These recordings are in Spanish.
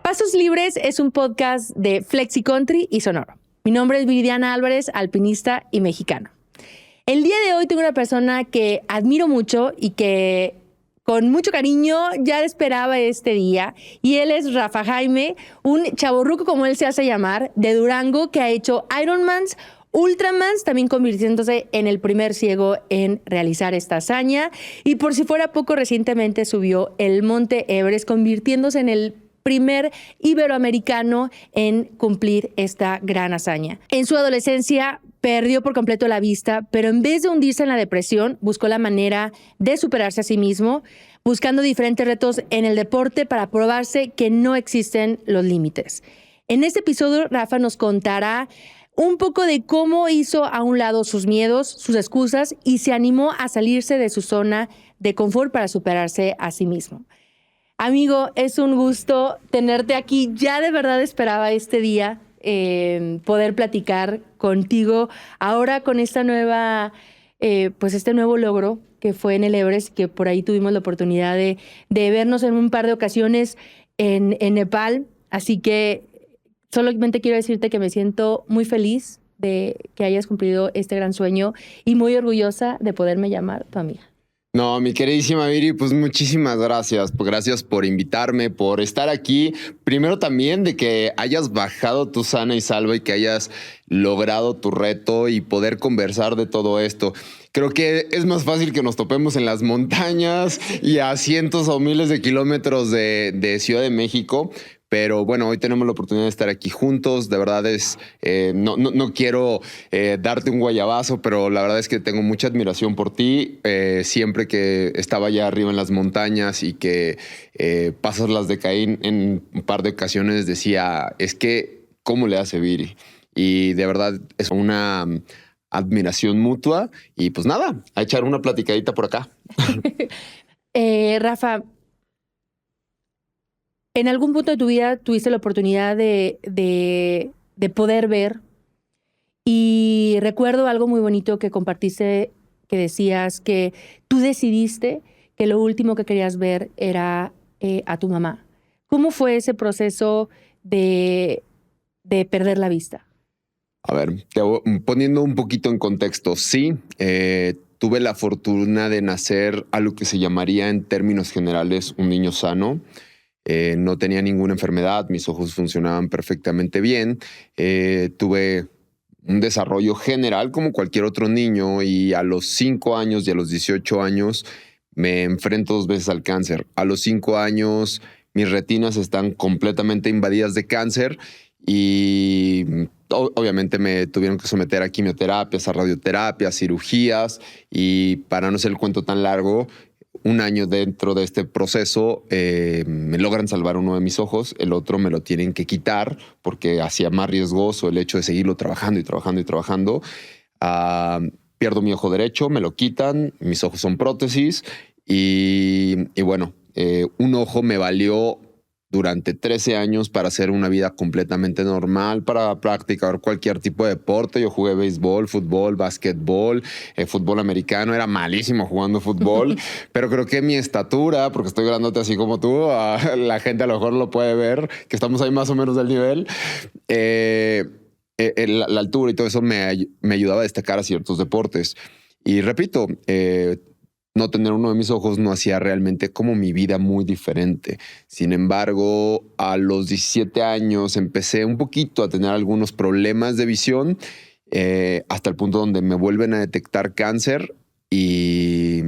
Pasos Libres es un podcast de Flexi Country y Sonoro. Mi nombre es Viridiana Álvarez, alpinista y mexicano. El día de hoy tengo una persona que admiro mucho y que con mucho cariño ya esperaba este día. Y él es Rafa Jaime, un chavorruco, como él se hace llamar, de Durango, que ha hecho Ironmans, Ultramans, también convirtiéndose en el primer ciego en realizar esta hazaña. Y por si fuera poco, recientemente subió el Monte Everest, convirtiéndose en el primer iberoamericano en cumplir esta gran hazaña. En su adolescencia perdió por completo la vista, pero en vez de hundirse en la depresión, buscó la manera de superarse a sí mismo, buscando diferentes retos en el deporte para probarse que no existen los límites. En este episodio, Rafa nos contará un poco de cómo hizo a un lado sus miedos, sus excusas y se animó a salirse de su zona de confort para superarse a sí mismo. Amigo, es un gusto tenerte aquí. Ya de verdad esperaba este día poder platicar contigo ahora con esta nueva, este nuevo logro que fue en el Everest, que por ahí tuvimos la oportunidad de vernos en un par de ocasiones en Nepal. Así que solamente quiero decirte que me siento muy feliz de que hayas cumplido este gran sueño y muy orgullosa de poderme llamar tu amiga. No, mi queridísima Viri, pues muchísimas gracias. Pues gracias por invitarme, por estar aquí. Primero también de que hayas bajado tu sana y salva y que hayas logrado tu reto y poder conversar de todo esto. Creo que es más fácil que nos topemos en las montañas y a cientos o miles de kilómetros de Ciudad de México. Pero bueno, hoy tenemos la oportunidad de estar aquí juntos. De verdad no quiero darte un guayabazo, pero la verdad es que tengo mucha admiración por ti. Siempre que estaba allá arriba en las montañas y que pasas las de Caín en un par de ocasiones, decía, es que, ¿cómo le hace Viri? Y de verdad es una admiración mutua. Y pues nada, a echar una platicadita por acá. Rafa, ¿en algún punto de tu vida tuviste la oportunidad de poder ver? Y recuerdo algo muy bonito que compartiste, que decías que tú decidiste que lo último que querías ver era a tu mamá. ¿Cómo fue ese proceso de perder la vista? A ver, poniendo un poquito en contexto, sí, tuve la fortuna de nacer a lo que se llamaría en términos generales un niño sano. No tenía ninguna enfermedad, mis ojos funcionaban perfectamente bien. Tuve un desarrollo general como cualquier otro niño y a los 5 años y a los 18 años me enfrento 2 veces al cáncer. A los 5 años mis retinas están completamente invadidas de cáncer y obviamente me tuvieron que someter a quimioterapias, a radioterapias, cirugías y para no hacer el cuento tan largo, 1 año dentro de este proceso me logran salvar uno de mis ojos, el otro me lo tienen que quitar porque hacía más riesgoso el hecho de seguirlo trabajando y trabajando y trabajando. Pierdo mi ojo derecho, me lo quitan, mis ojos son prótesis y bueno, un ojo me valió durante 13 años para hacer una vida completamente normal, para practicar cualquier tipo de deporte. Yo jugué béisbol, fútbol, básquetbol, fútbol americano. Era malísimo jugando fútbol, pero creo que mi estatura, porque estoy grandote así como tú, la gente a lo mejor lo puede ver, que estamos ahí más o menos del nivel. La altura y todo eso me ayudaba a destacar a ciertos deportes. Y repito, no tener uno de mis ojos no hacía realmente como mi vida muy diferente. Sin embargo, a los 17 años empecé un poquito a tener algunos problemas de visión hasta el punto donde me vuelven a detectar cáncer y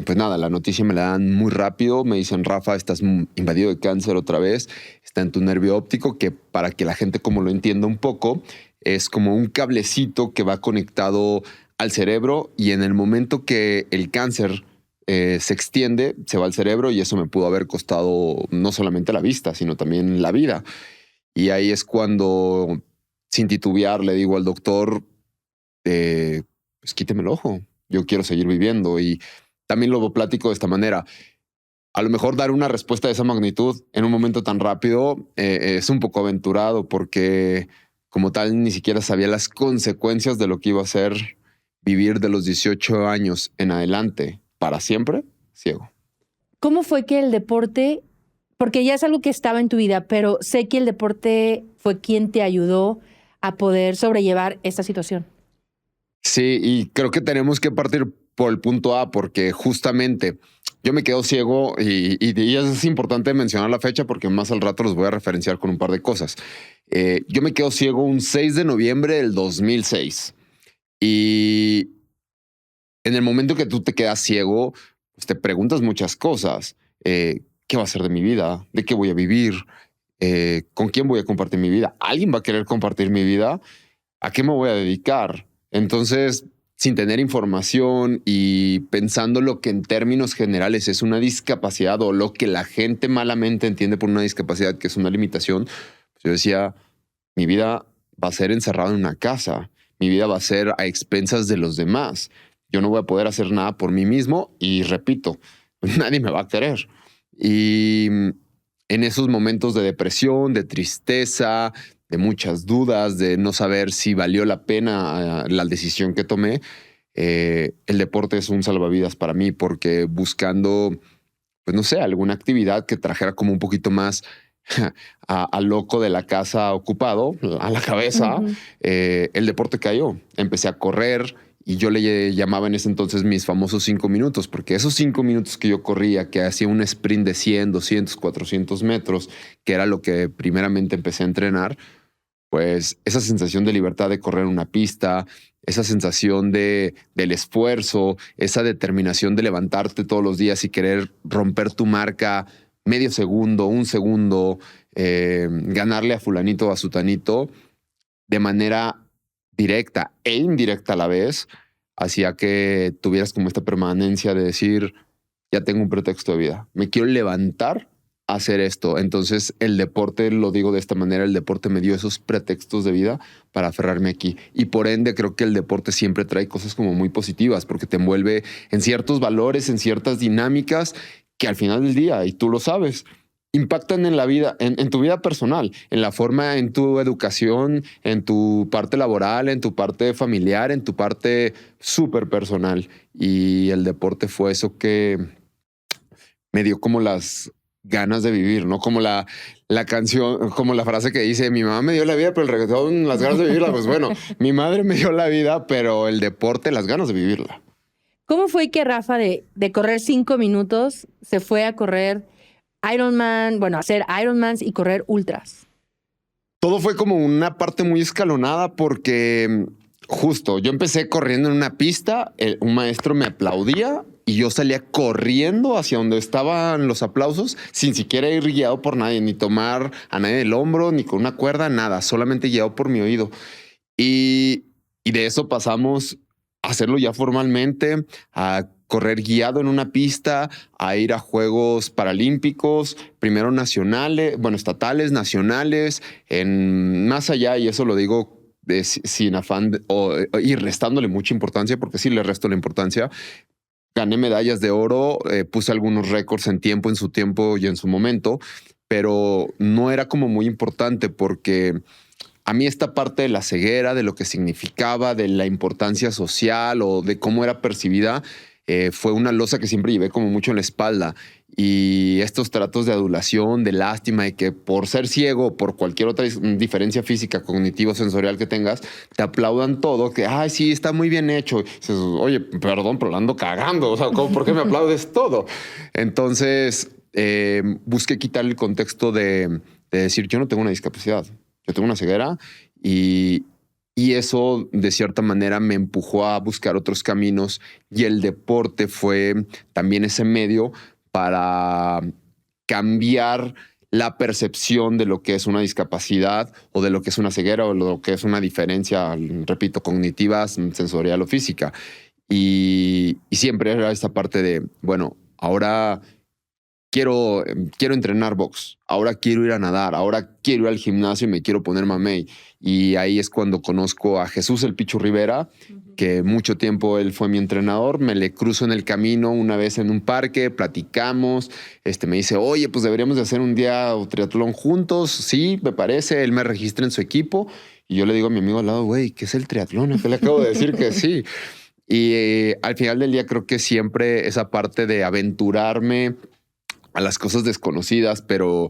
pues nada, la noticia me la dan muy rápido. Me dicen, Rafa, estás invadido de cáncer otra vez. Está en tu nervio óptico, que para que la gente como lo entienda un poco, es como un cablecito que va conectado al cerebro y en el momento que el cáncer se extiende, se va al cerebro y eso me pudo haber costado no solamente la vista, sino también la vida. Y ahí es cuando, sin titubear, le digo al doctor, pues quíteme el ojo, yo quiero seguir viviendo. Y también lo platico de esta manera. A lo mejor dar una respuesta de esa magnitud en un momento tan rápido es un poco aventurado porque como tal ni siquiera sabía las consecuencias de lo que iba a ser vivir de los 18 años en adelante para siempre ciego. ¿Cómo fue que el deporte porque ya es algo que estaba en tu vida, pero sé que el deporte fue quien te ayudó a poder sobrellevar esta situación. Sí, y creo que tenemos que partir por el punto A, porque justamente yo me quedo ciego y es importante mencionar la fecha porque más al rato los voy a referenciar con un par de cosas. Yo me quedo ciego un 6 de noviembre del 2006 y en el momento que tú te quedas ciego, pues te preguntas muchas cosas. ¿Qué va a ser de mi vida? ¿De qué voy a vivir? ¿Con quién voy a compartir mi vida? ¿Alguien va a querer compartir mi vida? ¿A qué me voy a dedicar? Entonces, sin tener información y pensando lo que en términos generales es una discapacidad o lo que la gente malamente entiende por una discapacidad, que es una limitación, pues yo decía, mi vida va a ser encerrado en una casa, mi vida va a ser a expensas de los demás. Yo no voy a poder hacer nada por mí mismo y repito, nadie me va a querer. Y en esos momentos de depresión, de tristeza, de muchas dudas, de no saber si valió la pena la decisión que tomé, el deporte es un salvavidas para mí porque buscando, pues no sé, alguna actividad que trajera como un poquito más al loco de la casa ocupado, a la cabeza, el deporte cayó. Empecé a correr y yo le llamaba en ese entonces mis famosos 5 minutos, porque esos 5 minutos que yo corría, que hacía un sprint de 100, 200, 400 metros, que era lo que primeramente empecé a entrenar, pues esa sensación de libertad de correr una pista, esa sensación del esfuerzo, esa determinación de levantarte todos los días y querer romper tu marca medio segundo, un segundo, ganarle a fulanito o a sutanito de manera directa e indirecta a la vez, hacía que tuvieras como esta permanencia de decir, ya tengo un pretexto de vida, me quiero levantar a hacer esto. Entonces el deporte, lo digo de esta manera, el deporte me dio esos pretextos de vida para aferrarme aquí. Y por ende creo que el deporte siempre trae cosas como muy positivas porque te envuelve en ciertos valores, en ciertas dinámicas que al final del día, y tú lo sabes, impactan en la vida, en tu vida personal, en la forma, en tu educación, en tu parte laboral, en tu parte familiar, en tu parte súper personal. Y el deporte fue eso que me dio como las ganas de vivir, ¿no? Como la canción, como la frase que dice, mi mamá me dio la vida, pero el reggaetón, las ganas de vivirla. Pues bueno, mi madre me dio la vida, pero el deporte, las ganas de vivirla. ¿Cómo fue que Rafa de correr 5 minutos se fue a correr Ironman, bueno, hacer Ironmans y correr ultras? Todo fue como una parte muy escalonada porque justo yo empecé corriendo en una pista, un maestro me aplaudía y yo salía corriendo hacia donde estaban los aplausos sin siquiera ir guiado por nadie, ni tomar a nadie del hombro, ni con una cuerda, nada, solamente guiado por mi oído. Y de eso pasamos a hacerlo ya formalmente, a correr guiado en una pista, a ir a Juegos Paralímpicos, primero nacionales, bueno, estatales, nacionales, más allá, y eso lo digo sin afán y restándole mucha importancia, porque sí le resto la importancia. Gané medallas de oro, puse algunos récords en tiempo, en su tiempo y en su momento, pero no era como muy importante porque a mí esta parte de la ceguera, de lo que significaba, de la importancia social o de cómo era percibida, fue una losa que siempre llevé como mucho en la espalda. Y estos tratos de adulación, de lástima, de que por ser ciego, por cualquier otra diferencia física, cognitivo, sensorial que tengas, te aplaudan todo, que, ay, sí, está muy bien hecho. Y dices, oye, perdón, pero lo ando cagando. O sea, ¿por qué me aplaudes todo? Entonces, busqué quitar el contexto de decir, yo no tengo una discapacidad, yo tengo una ceguera y eso, de cierta manera, me empujó a buscar otros caminos y el deporte fue también ese medio para cambiar la percepción de lo que es una discapacidad o de lo que es una ceguera o lo que es una diferencia, repito, cognitiva, sensorial o física. Y siempre era esta parte de, bueno, ahora quiero entrenar box, ahora quiero ir a nadar, ahora quiero ir al gimnasio y me quiero poner mamey. Y ahí es cuando conozco a Jesús el Pichu Rivera, que mucho tiempo él fue mi entrenador. Me le cruzo en el camino una vez en un parque, platicamos, me dice, oye, pues deberíamos de hacer un día triatlón juntos. Sí, me parece, él me registra en su equipo y yo le digo a mi amigo al lado, güey, ¿qué es el triatlón? ¿Qué le acabo de decir que sí? Y al final del día creo que siempre esa parte de aventurarme a las cosas desconocidas, pero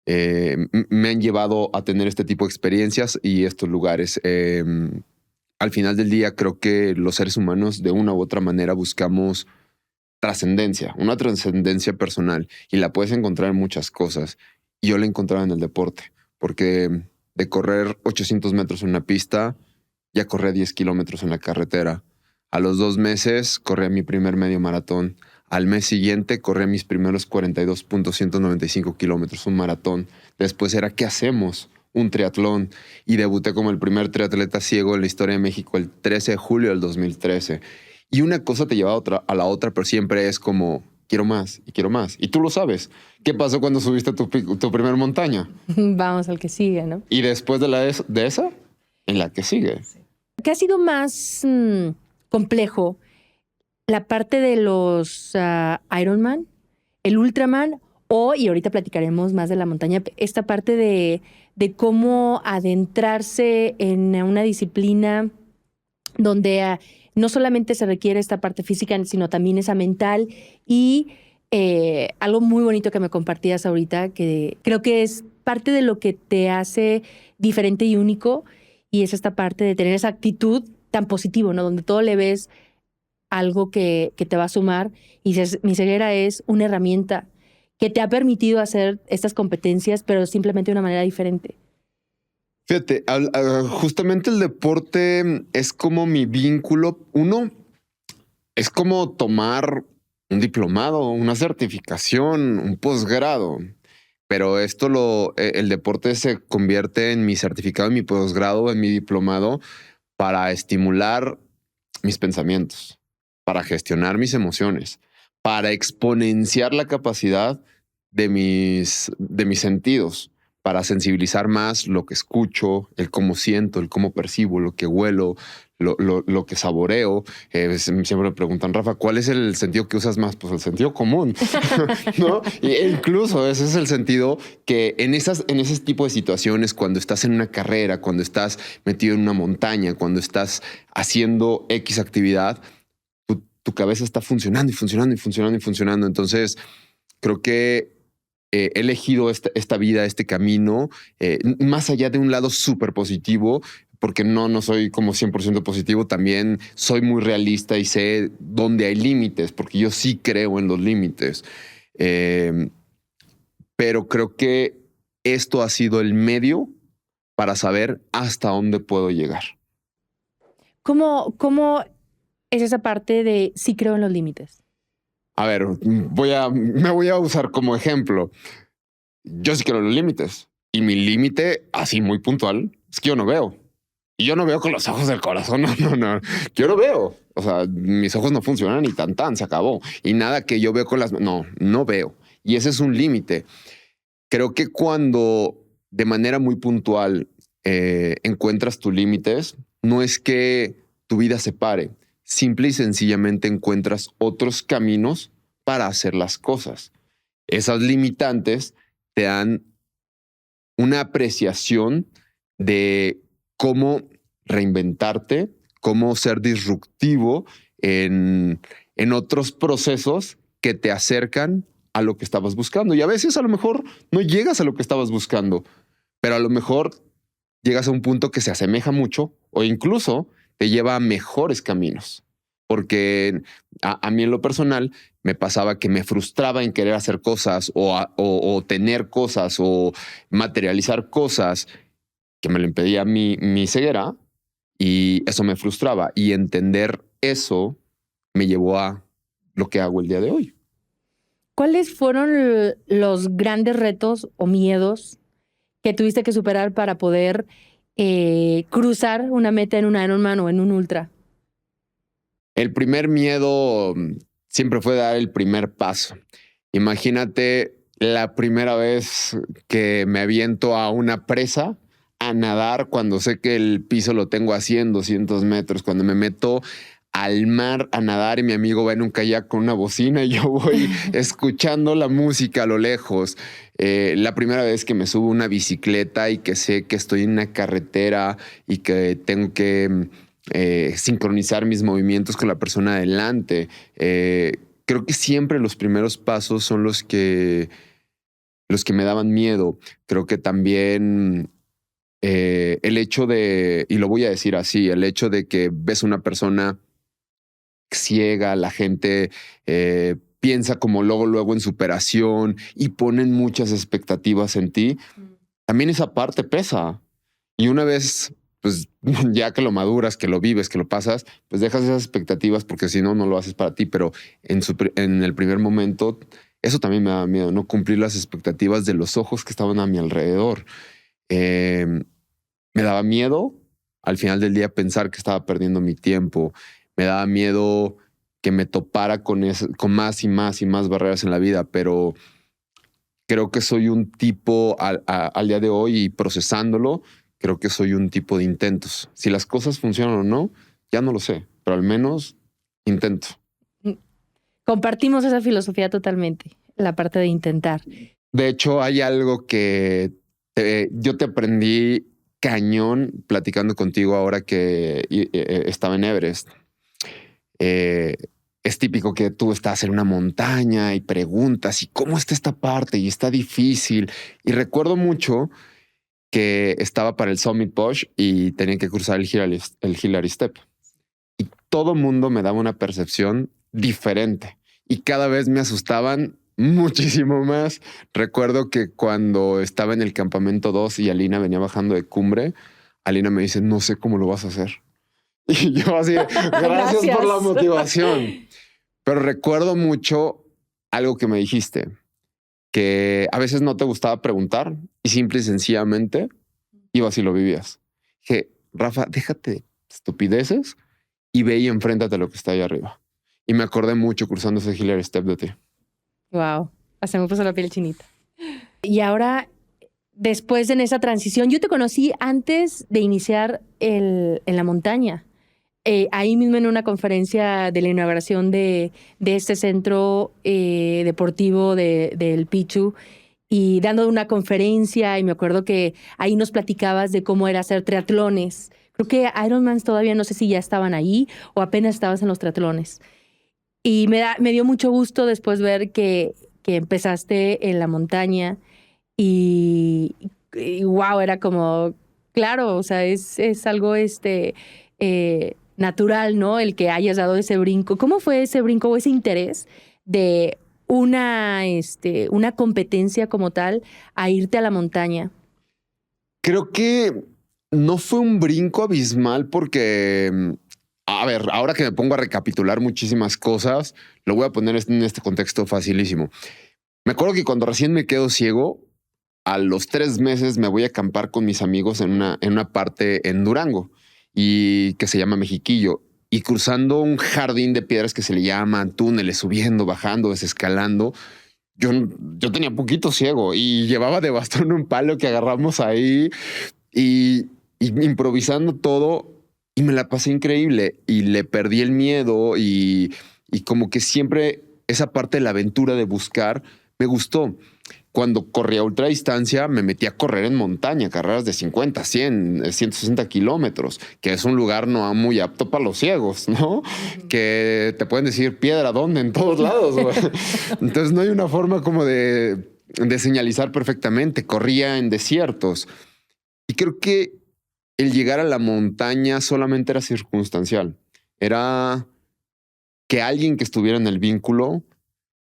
me han llevado a tener este tipo de experiencias y estos lugares. Al final del día, creo que los seres humanos de una u otra manera buscamos trascendencia, una trascendencia personal, y la puedes encontrar en muchas cosas. Y yo la encontraba en el deporte, porque de correr 800 metros en una pista, ya corrí 10 kilómetros en la carretera. A los 2 meses corrí mi primer medio maratón. Al mes siguiente corrí mis primeros 42.195 kilómetros, un maratón. Después era, ¿qué hacemos? Un triatlón. Y debuté como el primer triatleta ciego en la historia de México el 13 de julio del 2013. Y una cosa te lleva a la otra, pero siempre es como, quiero más y quiero más. Y tú lo sabes. ¿Qué pasó cuando subiste tu primer montaña? Vamos al que sigue, ¿no? Y después de esa, en la que sigue. ¿Qué ha sido más complejo? ¿La parte de los Ironman, el Ultraman, y ahorita platicaremos más de la montaña, esta parte de cómo adentrarse en una disciplina donde no solamente se requiere esta parte física, sino también esa mental? Y algo muy bonito que me compartías ahorita, que creo que es parte de lo que te hace diferente y único, y es esta parte de tener esa actitud tan positiva, ¿no? Donde todo le ves algo que te va a sumar, y mi ceguera es una herramienta que te ha permitido hacer estas competencias, pero simplemente de una manera diferente. Fíjate, justamente el deporte es como mi vínculo. Uno, es como tomar un diplomado, una certificación, un posgrado. Pero el deporte se convierte en mi certificado, en mi posgrado, en mi diplomado, para estimular mis pensamientos, para gestionar mis emociones, para exponenciar la capacidad de mis sentidos, para sensibilizar más lo que escucho, el cómo siento, el cómo percibo, lo que huelo, lo que saboreo. Siempre me preguntan, Rafa, ¿cuál es el sentido que usas más? Pues el sentido común, ¿no? E incluso ese es el sentido que en ese tipo de situaciones, cuando estás en una carrera, cuando estás metido en una montaña, cuando estás haciendo X actividad, tu cabeza está funcionando y funcionando y funcionando y funcionando. Entonces, creo que he elegido esta vida, este camino, más allá de un lado súper positivo, porque no soy como 100% positivo, también soy muy realista y sé dónde hay límites, porque yo sí creo en los límites. Pero creo que esto ha sido el medio para saber hasta dónde puedo llegar. ¿Cómo es esa parte de sí creo en los límites? A ver, me voy a usar como ejemplo. Yo sí creo en los límites. Y mi límite, así muy puntual, es que yo no veo. Y yo no veo con los ojos del corazón, no. Yo no veo. O sea, mis ojos no funcionan y tan, se acabó. Y nada que yo veo con las... No veo. Y ese es un límite. Creo que cuando de manera muy puntual encuentras tus límites, no es que tu vida se pare. Simple y sencillamente encuentras otros caminos para hacer las cosas. Esas limitantes te dan una apreciación de cómo reinventarte, cómo ser disruptivo en otros procesos que te acercan a lo que estabas buscando. Y a veces a lo mejor no llegas a lo que estabas buscando, pero a lo mejor llegas a un punto que se asemeja mucho o incluso te lleva a mejores caminos. Porque a mí en lo personal me pasaba que me frustraba en querer hacer cosas o tener cosas o materializar cosas que me lo impedía mi ceguera, y eso me frustraba, y entender eso me llevó a lo que hago el día de hoy. ¿Cuáles fueron los grandes retos o miedos que tuviste que superar para poder cruzar una meta en un Ironman o en un Ultra? El primer miedo siempre fue dar el primer paso. Imagínate la primera vez que me aviento a una presa a nadar cuando sé que el piso lo tengo a 100, 200 metros, cuando me meto al mar a nadar y mi amigo va en un kayak con una bocina y yo voy escuchando la música a lo lejos. La primera vez que me subo a una bicicleta y que sé que estoy en una carretera y que tengo que sincronizar mis movimientos con la persona adelante. creo que siempre los primeros pasos son los que me daban miedo. Creo que también el hecho de, y lo voy a decir así, el hecho de que ves una persona ciega, la gente piensa como luego en superación y ponen muchas expectativas en ti. También esa parte pesa. Y una vez, pues ya que lo maduras, que lo vives, que lo pasas, pues dejas esas expectativas porque si no, no lo haces para ti. Pero en el primer momento, eso también me daba miedo, no cumplir las expectativas de los ojos que estaban a mi alrededor. Me daba miedo al final del día pensar que estaba perdiendo mi tiempo. Me daba miedo que me topara con más y más barreras en la vida, pero creo que soy un tipo al día de hoy y procesándolo, creo que soy un tipo de intentos. Si las cosas funcionan o no, ya no lo sé, pero al menos intento. Compartimos esa filosofía totalmente, la parte de intentar. De hecho, hay algo que yo te aprendí cañón platicando contigo ahora que estaba en Everest. Es típico que tú estás en una montaña y preguntas, ¿y cómo está esta parte? Y está difícil. Y recuerdo mucho que estaba para el Summit Push y tenía que cruzar el Hillary Step. Y todo mundo me daba una percepción diferente. Y cada vez me asustaban muchísimo más. Recuerdo que cuando estaba en el campamento 2 y Alina venía bajando de cumbre, Alina me dice, no sé cómo lo vas a hacer. Y yo así, gracias por la motivación. Pero recuerdo mucho algo que me dijiste, que a veces no te gustaba preguntar y simple y sencillamente ibas y lo vivías. Dije, Rafa, déjate de estupideces y ve y enfréntate a lo que está ahí arriba. Y me acordé mucho cruzando ese Hillary Step de ti. Wow, hasta me puso la piel chinita. Y ahora, después en esa transición, yo te conocí antes de iniciar en la montaña. Ahí mismo en una conferencia de la inauguración de este centro deportivo del Pichu y dando una conferencia, y me acuerdo que ahí nos platicabas de cómo era hacer triatlones. Creo que Ironmans todavía no sé si ya estaban ahí o apenas estabas en los triatlones. Y me dio mucho gusto después ver que empezaste en la montaña y wow, era como, claro, o sea, es algo natural, ¿no? El que hayas dado ese brinco. ¿Cómo fue ese brinco o ese interés de una competencia como tal a irte a la montaña? Creo que no fue un brinco abismal porque, a ver, ahora que me pongo a recapitular muchísimas cosas, lo voy a poner en este contexto facilísimo. Me acuerdo que cuando recién me quedo ciego, a los 3 meses me voy a acampar con mis amigos en una parte en Durango y que se llama Mexiquillo, y cruzando un jardín de piedras que se le llaman túneles, subiendo, bajando, desescalando. Yo tenía poquito ciego y llevaba de bastón un palo que agarramos ahí y improvisando todo, y me la pasé increíble y le perdí el miedo y como que siempre esa parte de la aventura de buscar me gustó. Cuando corría ultra distancia, me metí a correr en montaña, carreras de 50, 100, 160 kilómetros, que es un lugar no muy apto para los ciegos, ¿no? Que te pueden decir piedra, ¿dónde? En todos lados, güey. Entonces no hay una forma como de señalizar perfectamente. Corría en desiertos. Y creo que el llegar a la montaña solamente era circunstancial. Era que alguien que estuviera en el vínculo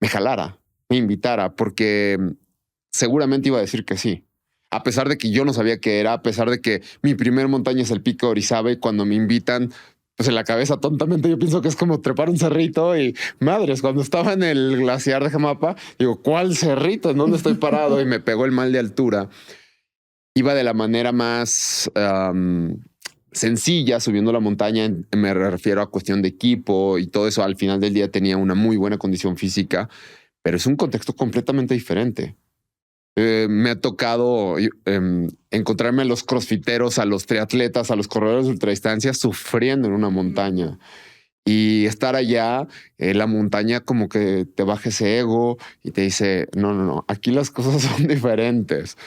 me jalara, me invitara, porque seguramente iba a decir que sí. A pesar de que yo no sabía qué era, a pesar de que mi primer montaña es el Pico de Orizaba y cuando me invitan, pues en la cabeza tontamente yo pienso que es como trepar un cerrito y madres, cuando estaba en el glaciar de Jamapa, digo, ¿cuál cerrito? ¿En dónde estoy parado? Y me pegó el mal de altura. Iba de la manera más sencilla, subiendo la montaña, me refiero a cuestión de equipo y todo eso. Al final del día tenía una muy buena condición física, pero es un contexto completamente diferente. Me ha tocado encontrarme a los crossfiteros, a los triatletas, a los corredores de ultradistancia sufriendo en una montaña. Y estar allá, la montaña como que te baja ese ego y te dice, no, aquí las cosas son diferentes.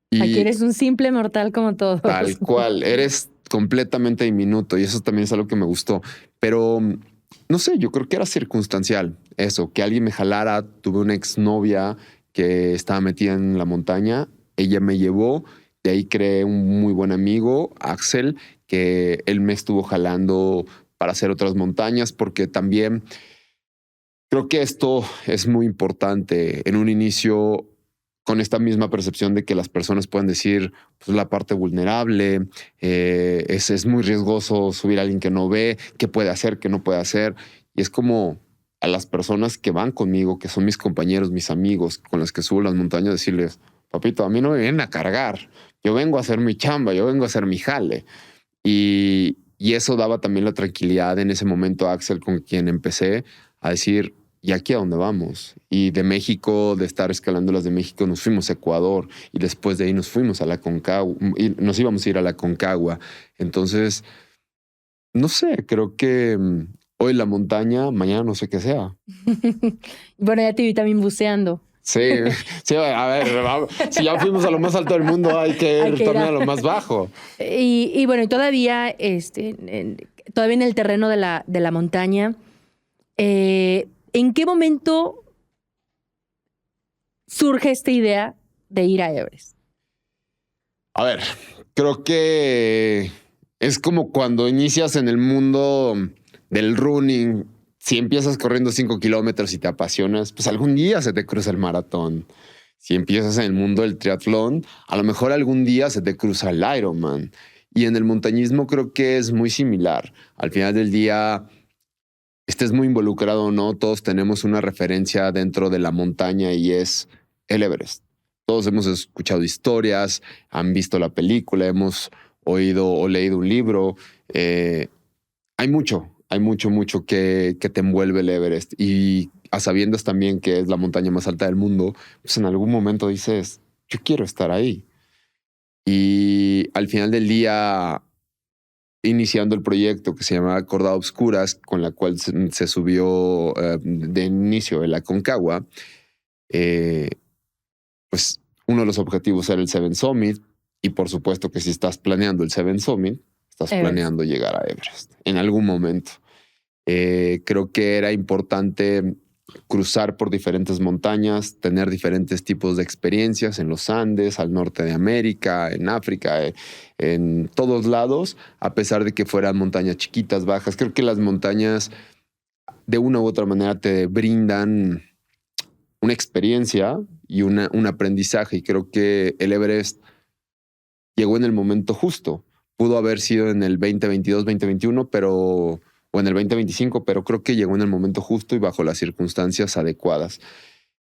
Y aquí eres un simple mortal como todos. Tal cual, eres completamente diminuto y eso también es algo que me gustó. Pero no sé, yo creo que era circunstancial eso, que alguien me jalara. Tuve una exnovia que estaba metida en la montaña, ella me llevó, de ahí creé un muy buen amigo, Axel, que él me estuvo jalando para hacer otras montañas, porque también creo que esto es muy importante en un inicio, con esta misma percepción de que las personas pueden decir, pues la parte vulnerable, es muy riesgoso subir a alguien que no ve, qué puede hacer, qué no puede hacer. Y es como a las personas que van conmigo, que son mis compañeros, mis amigos, con los que subo las montañas, decirles, papito, a mí no me vienen a cargar, yo vengo a hacer mi chamba, yo vengo a hacer mi jale. Y eso daba también la tranquilidad en ese momento a Axel, con quien empecé a decir, ¿y aquí a dónde vamos? Y de México, de estar escalando las de México, nos fuimos a Ecuador y después de ahí nos fuimos a la Concagua y nos íbamos a ir a la Concagua. Entonces, no sé, creo que hoy la montaña, mañana no sé qué sea. Bueno, ya te vi también buceando. Sí, sí, a ver, si ya fuimos a lo más alto del mundo, hay que ir también a lo más bajo. Y bueno, y todavía, todavía en el terreno de la montaña, ¿en qué momento surge esta idea de ir a Everest? A ver, creo que es como cuando inicias en el mundo del running. Si empiezas corriendo 5 kilómetros y te apasionas, pues algún día se te cruza el maratón. Si empiezas en el mundo del triatlón, a lo mejor algún día se te cruza el Ironman. Y en el montañismo creo que es muy similar. Al final del día, estés muy involucrado o no, todos tenemos una referencia dentro de la montaña y es el Everest. Todos hemos escuchado historias, han visto la película, hemos oído o leído un libro. Hay mucho que te envuelve el Everest. Y a sabiendas también que es la montaña más alta del mundo, pues en algún momento dices, yo quiero estar ahí. Y al final del día, iniciando el proyecto que se llama Cordada Obscuras, con la cual se subió de inicio en la Concagua, pues uno de los objetivos era el Seven Summit. Y por supuesto que si estás planeando el Seven Summit, estás planeando llegar a Everest en algún momento. Creo que era importante cruzar por diferentes montañas, tener diferentes tipos de experiencias en los Andes, al norte de América, en África, en todos lados, a pesar de que fueran montañas chiquitas, bajas. Creo que las montañas de una u otra manera te brindan una experiencia y un aprendizaje. Y creo que el Everest llegó en el momento justo. Pudo haber sido en el 2022, 2021, o en el 2025, pero creo que llegó en el momento justo y bajo las circunstancias adecuadas.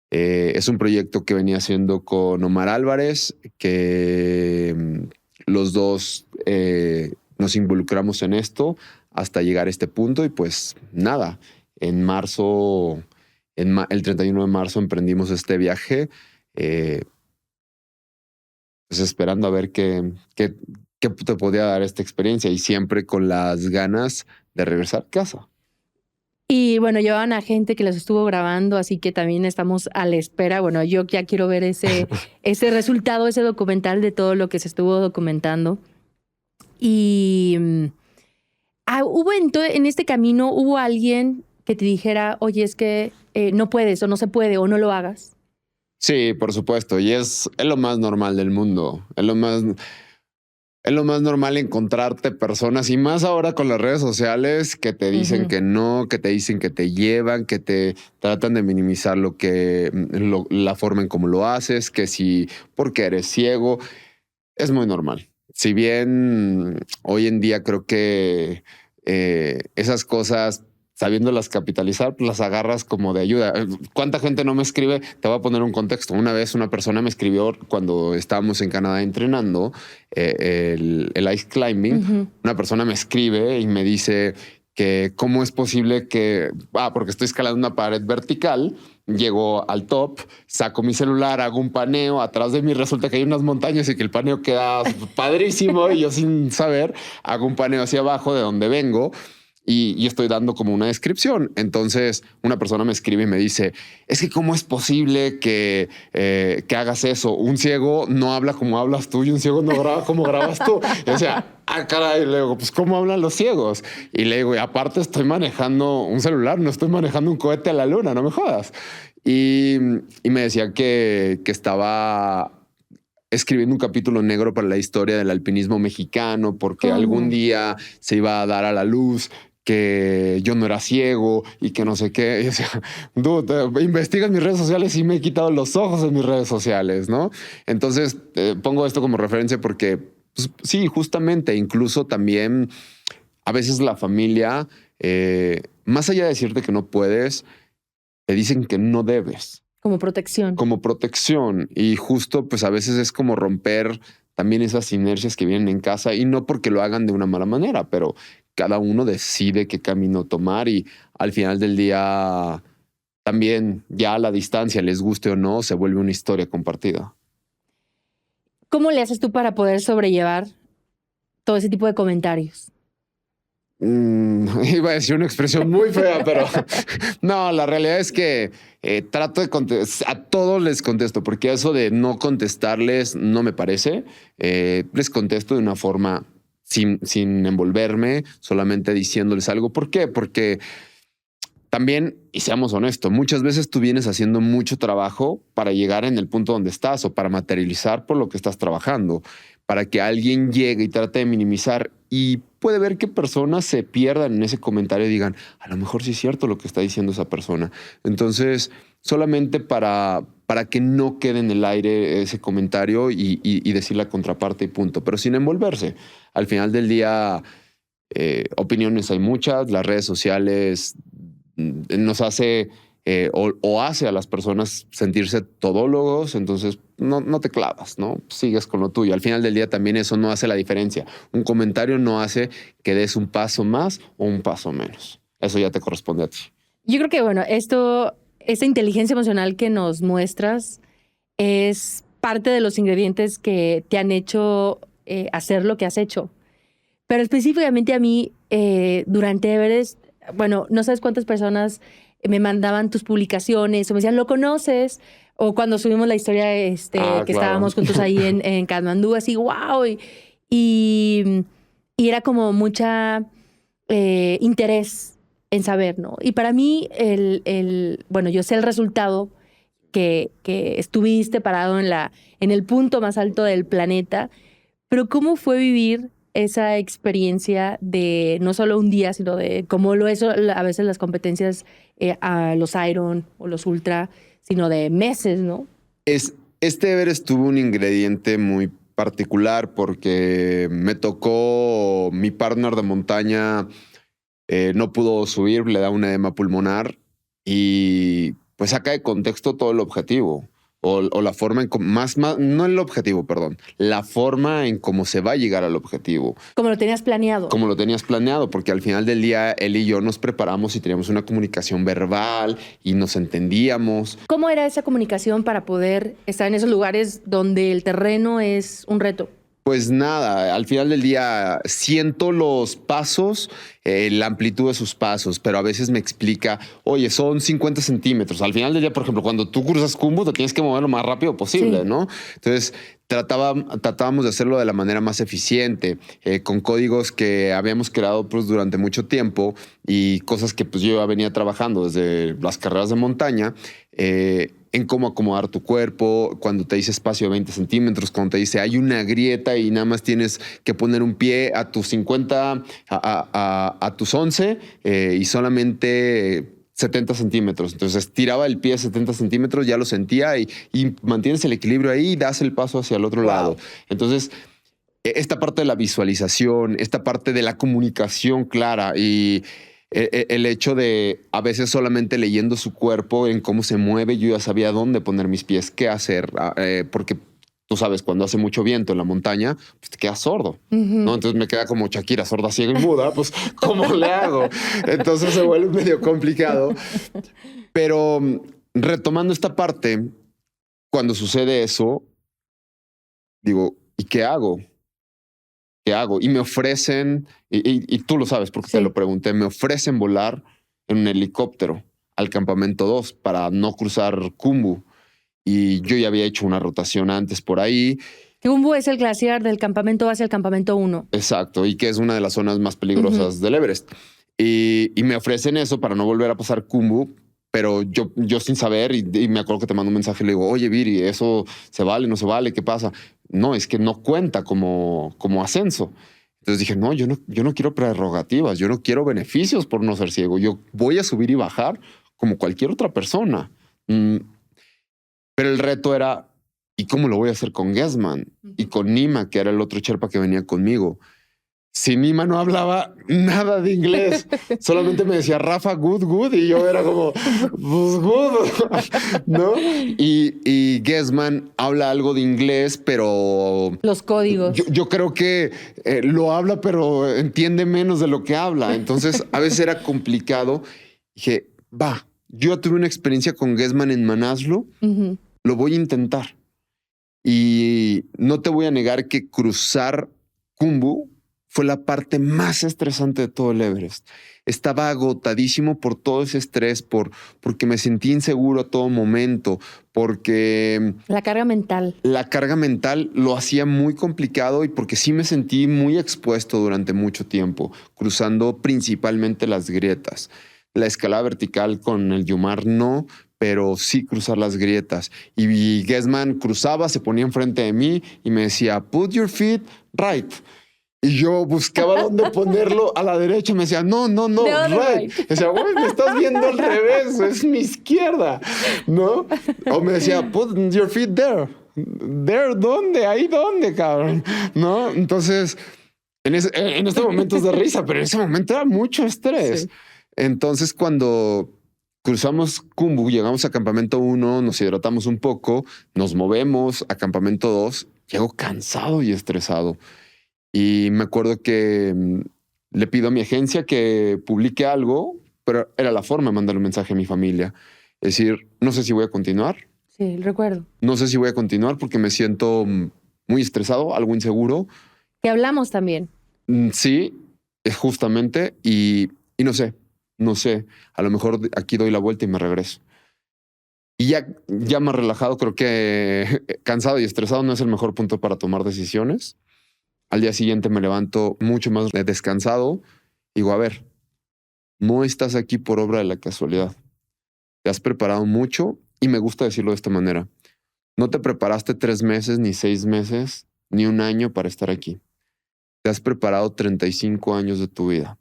Es un proyecto que venía haciendo con Omar Álvarez, que los dos nos involucramos en esto hasta llegar a este punto y pues nada, en marzo, el 31 de marzo emprendimos este viaje, pues esperando a ver qué te podía dar esta experiencia y siempre con las ganas de regresar a casa. Y bueno, llevaban a gente que los estuvo grabando, así que también estamos a la espera. Bueno, yo ya quiero ver ese resultado, ese documental de todo lo que se estuvo documentando. Y hubo en este camino, ¿hubo alguien que te dijera, oye, es que no puedes o no se puede o no lo hagas? Sí, por supuesto. Y es lo más normal del mundo. Es lo más normal encontrarte personas y más ahora con las redes sociales que te dicen que no, que te dicen que te llevan, que te tratan de minimizar la forma en cómo lo haces, que si porque eres ciego. Es muy normal. Si bien hoy en día creo que esas cosas, sabiéndolas capitalizar, las agarras como de ayuda. ¿Cuánta gente no me escribe? Te voy a poner un contexto. Una vez una persona me escribió cuando estábamos en Canadá entrenando el ice climbing. Una persona me escribe y me dice que cómo es posible que, porque estoy escalando una pared vertical, llego al top, saco mi celular, hago un paneo, atrás de mí resulta que hay unas montañas y que el paneo queda padrísimo y yo sin saber hago un paneo hacia abajo de donde vengo. y estoy dando como una descripción. Entonces una persona me escribe y me dice, es que cómo es posible que hagas eso. Un ciego no habla como hablas tú y un ciego no graba como grabas tú. O sea, caray, le digo, pues cómo hablan los ciegos. Y le digo, y aparte estoy manejando un celular, no estoy manejando un cohete a la luna, no me jodas. Y me decía que estaba escribiendo un capítulo negro para la historia del alpinismo mexicano, porque ¿Cómo? algún día se iba a dar a la luz que yo no era ciego y que no sé qué. Y decía, dude, investiga en mis redes sociales y me he quitado los ojos en mis redes sociales, ¿no? Entonces pongo esto como referencia porque pues, sí, justamente, incluso también a veces la familia, más allá de decirte que no puedes, te dicen que no debes Como protección. como protección. Y justo, pues a veces es como romper también esas inercias que vienen en casa y no porque lo hagan de una mala manera, pero cada uno decide qué camino tomar y al final del día también ya a la distancia, les guste o no, se vuelve una historia compartida. ¿Cómo le haces tú para poder sobrellevar todo ese tipo de comentarios? Iba a decir una expresión muy fea, pero no, la realidad es que trato de contestar, a todos les contesto, porque eso de no contestarles no me parece. Les contesto de una forma sin envolverme, solamente diciéndoles algo. ¿Por qué? Porque también, y seamos honestos, muchas veces tú vienes haciendo mucho trabajo para llegar en el punto donde estás o para materializar por lo que estás trabajando, para que alguien llegue y trate de minimizar y puede ver que personas se pierdan en ese comentario y digan, a lo mejor sí es cierto lo que está diciendo esa persona. Entonces, solamente para que no quede en el aire ese comentario y decir la contraparte y punto, pero sin envolverse. Al final del día, opiniones hay muchas, las redes sociales nos hace o hace a las personas sentirse todólogos, entonces no te clavas, ¿no? Sigues con lo tuyo. Al final del día también eso no hace la diferencia. Un comentario no hace que des un paso más o un paso menos. Eso ya te corresponde a ti. Yo creo que, bueno, esta inteligencia emocional que nos muestras es parte de los ingredientes que te han hecho hacer lo que has hecho. Pero específicamente a mí, durante Everest, bueno, no sabes cuántas personas me mandaban tus publicaciones o me decían, ¿lo conoces? O cuando subimos la historia que Claro. estábamos juntos ahí en Katmandú, así, wow. Y era como mucha interés en saber, ¿no? Y para mí, bueno, yo sé el resultado que estuviste parado en el punto más alto del planeta, pero ¿cómo fue vivir esa experiencia de no solo un día, sino de cómo lo es a veces las competencias a los Iron o los Ultra, sino de meses, ¿no? Este Everest tuvo un ingrediente muy particular porque me tocó mi partner de montaña, no pudo subir, le da un edema pulmonar y pues saca de contexto todo el objetivo o la forma en no el objetivo, perdón, la forma en cómo se va a llegar al objetivo. Como lo tenías planeado. Como lo tenías planeado, porque al final del día él y yo nos preparamos y teníamos una comunicación verbal y nos entendíamos. ¿Cómo era esa comunicación para poder estar en esos lugares donde el terreno es un reto? Pues nada, al final del día siento los pasos, la amplitud de sus pasos, pero a veces me explica, oye, son 50 centímetros. Al final del día, por ejemplo, cuando tú cruzas Khumbu, te tienes que mover lo más rápido posible, sí, ¿no? Entonces tratábamos de hacerlo de la manera más eficiente, con códigos que habíamos creado pues, durante mucho tiempo y cosas que pues, yo ya venía trabajando desde las carreras de montaña. En cómo acomodar tu cuerpo, cuando te dice espacio de 20 centímetros, cuando te dice hay una grieta y nada más tienes que poner un pie a tus 50, a tus 11 y solamente 70 centímetros. Entonces estiraba el pie 70 centímetros, ya lo sentía y mantienes el equilibrio ahí y das el paso hacia el otro lado. Entonces, esta parte de la visualización, esta parte de la comunicación clara y el hecho de a veces solamente leyendo su cuerpo en cómo se mueve, yo ya sabía dónde poner mis pies, qué hacer, porque tú sabes, cuando hace mucho viento en la montaña, pues te quedas sordo, ¿no? Entonces me queda como Shakira, sorda, ciega y muda, pues ¿cómo le hago? Entonces se vuelve medio complicado. Pero retomando esta parte, cuando sucede eso, digo, ¿y qué hago? ¿qué hago? Y me ofrecen, y tú lo sabes porque te lo pregunté, me ofrecen volar en un helicóptero al campamento 2 para no cruzar Khumbu. Y yo ya había hecho una rotación antes por ahí. Khumbu es el glaciar del campamento hacia el campamento 1. Exacto, y que es una de las zonas más peligrosas del Everest. Y me ofrecen eso para no volver a pasar Khumbu, pero yo sin saber, y me acuerdo que te mando un mensaje y le digo, oye, Viri, ¿eso se vale, no se vale? ¿Qué pasa? No, es que no cuenta como ascenso. Entonces dije, no, yo no quiero prerrogativas, yo no quiero beneficios por no ser ciego. Yo voy a subir y bajar como cualquier otra persona. Pero el reto era, ¿y cómo lo voy a hacer con Gesman? Y con Nima, que era el otro Sherpa que venía conmigo. Si Nima no hablaba nada de inglés, solamente me decía Rafa, good, y yo era como, pues good, ¿no? Y Gesman habla algo de inglés, pero... Los códigos. Yo creo que lo habla, pero entiende menos de lo que habla. Entonces, a veces era complicado. Dije, yo tuve una experiencia con Gesman en Manaslu, lo voy a intentar. Y no te voy a negar que cruzar Khumbu fue la parte más estresante de todo el Everest. Estaba agotadísimo por todo ese estrés, porque me sentí inseguro a todo momento, porque... La carga mental. La carga mental lo hacía muy complicado y porque sí me sentí muy expuesto durante mucho tiempo, cruzando principalmente las grietas. La escalada vertical con el Yumar no, pero sí cruzar las grietas. Y Gesman cruzaba, se ponía enfrente de mí y me decía, put your feet right. Y yo buscaba dónde ponerlo a la derecha. Me decía, no, right. Decía, güey, me estás viendo al revés, es mi izquierda, ¿no? O me decía, put your feet there. There, ¿dónde? Ahí, ¿dónde, cabrón? ¿No? Entonces, en este momento es de risa, pero en ese momento era mucho estrés. Sí. Entonces, cuando cruzamos Khumbu, llegamos a campamento 1, nos hidratamos un poco, nos movemos a campamento 2, llego cansado y estresado. Y me acuerdo que le pido a mi agencia que publique algo, pero era la forma de mandar un mensaje a mi familia. Es decir, no sé si voy a continuar. Sí, recuerdo. No sé si voy a continuar porque me siento muy estresado, algo inseguro. Que hablamos también. Sí, es justamente. Y no sé. A lo mejor aquí doy la vuelta y me regreso. Y ya más relajado, creo que cansado y estresado no es el mejor punto para tomar decisiones. Al día siguiente me levanto mucho más descansado. Digo, a ver, no estás aquí por obra de la casualidad. Te has preparado mucho y me gusta decirlo de esta manera. No te preparaste 3 meses, ni 6 meses, ni 1 año para estar aquí. Te has preparado 35 años de tu vida.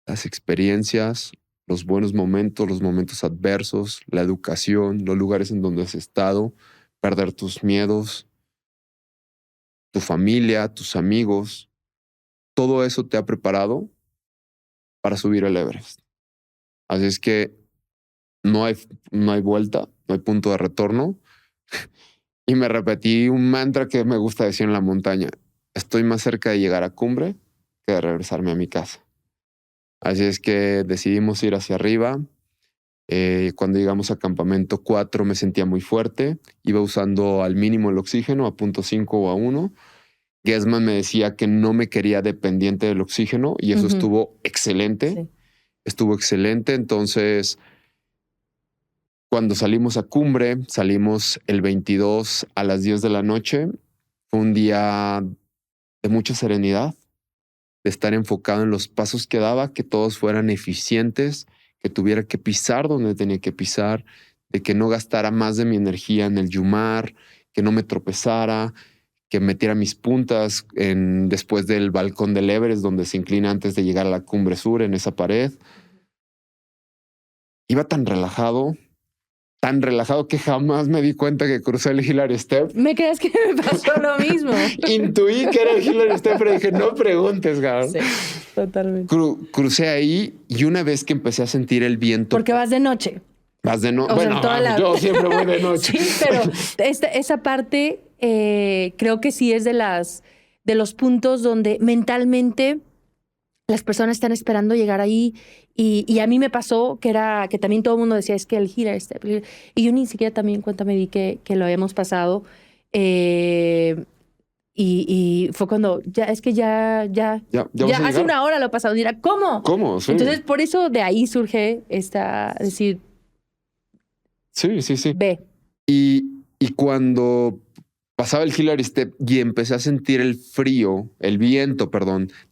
Las experiencias, los buenos momentos, los momentos adversos, la educación, los lugares en donde has estado, perder tus miedos, tu familia, tus amigos, todo eso te ha preparado para subir el Everest. Así es que no hay vuelta, no hay punto de retorno. Y me repetí un mantra que me gusta decir en la montaña. Estoy más cerca de llegar a cumbre que de regresarme a mi casa. Así es que decidimos ir hacia arriba. Cuando llegamos a campamento 4 me sentía muy fuerte. Iba usando al mínimo el oxígeno, a 0.5 o a 1. Gesman me decía que no me quería dependiente del oxígeno y eso estuvo excelente. Sí. Estuvo excelente. Entonces, cuando salimos a cumbre, salimos el 22 a las 10 de la noche. Fue un día de mucha serenidad, de estar enfocado en los pasos que daba, que todos fueran eficientes, que tuviera que pisar donde tenía que pisar, de que no gastara más de mi energía en el Yumar, que no me tropezara, que metiera mis puntas después del balcón del Everest, donde se inclina antes de llegar a la cumbre sur, en esa pared. Iba tan relajado que jamás me di cuenta que crucé el Hillary Step. ¿Me crees que me pasó lo mismo? Intuí que era el Hillary Step, pero dije, no preguntes, cabrón. Sí, totalmente. Crucé ahí y una vez que empecé a sentir el viento... Porque vas de noche. Vas de noche. Bueno, yo siempre voy de noche. Sí, pero esa parte creo que sí es de los puntos donde mentalmente las personas están esperando llegar ahí. Y a mí me pasó que también todo el mundo decía, es que el Hillary Step. Y yo ni siquiera también cuenta me di que lo habíamos pasado. Y Y fue cuando, ¿vas a hace llegar? una hora lo he pasado. Dirá, ¿cómo? ¿Cómo? Sí. Entonces, por eso de ahí surge decir, Sí. ve. Y cuando pasaba el Hillary Step y empecé a sentir el viento,